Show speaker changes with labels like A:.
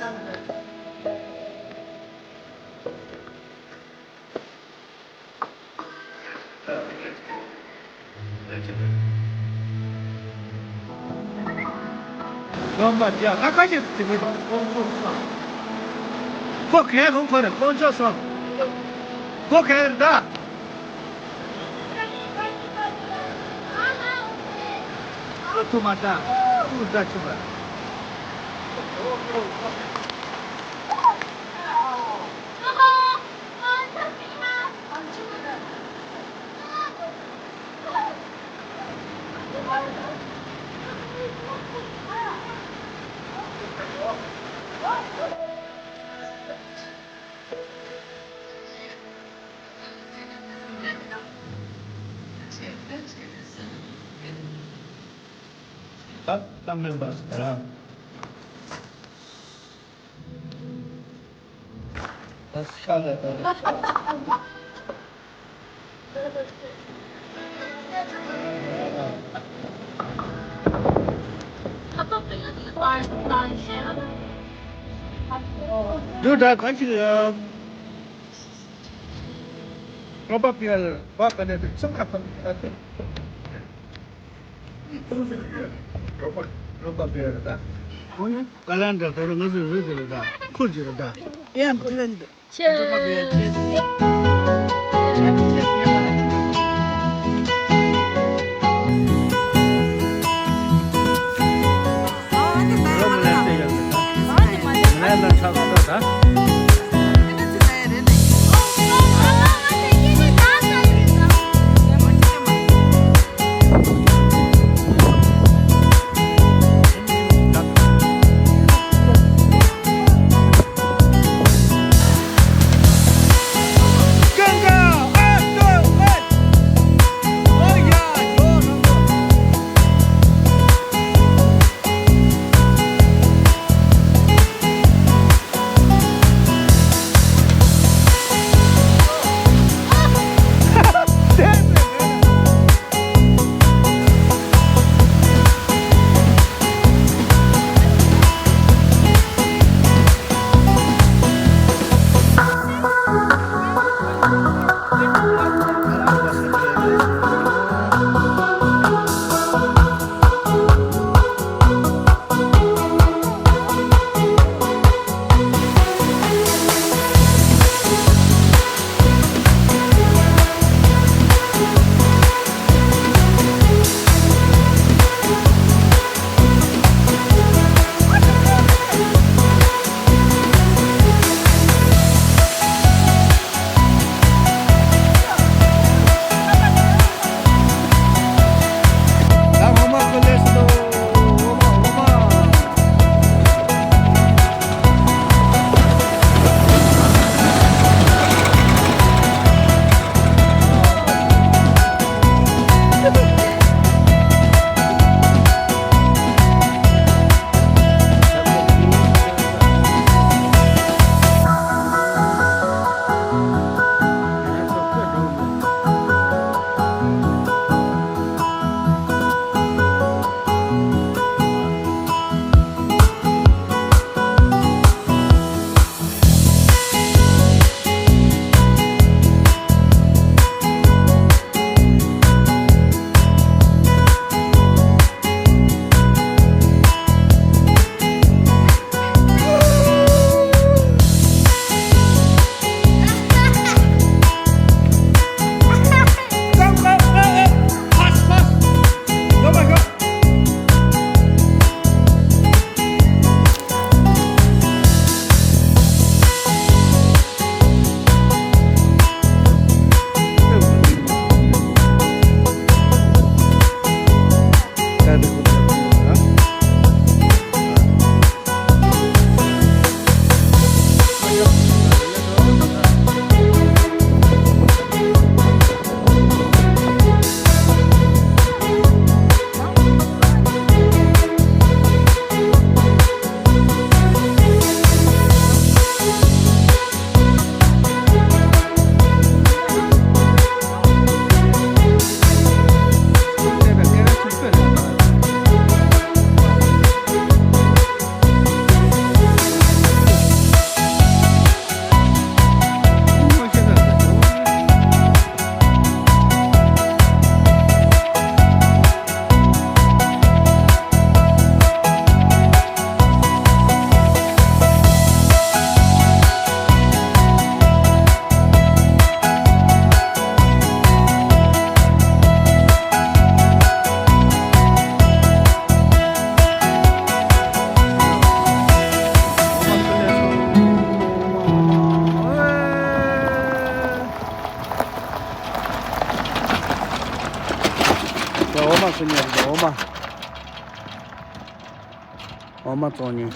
A: 老板娘，那赶紧这个不开红火的，光叫上，不开的。多嘛大，多大去吧。当明白了。那下来了。就这关系的，我把别人，我把那个生卡分，我把别人的，格兰的，都是我是认识的，控制的，也不认得。Oma señor, Oma. Oma Tony.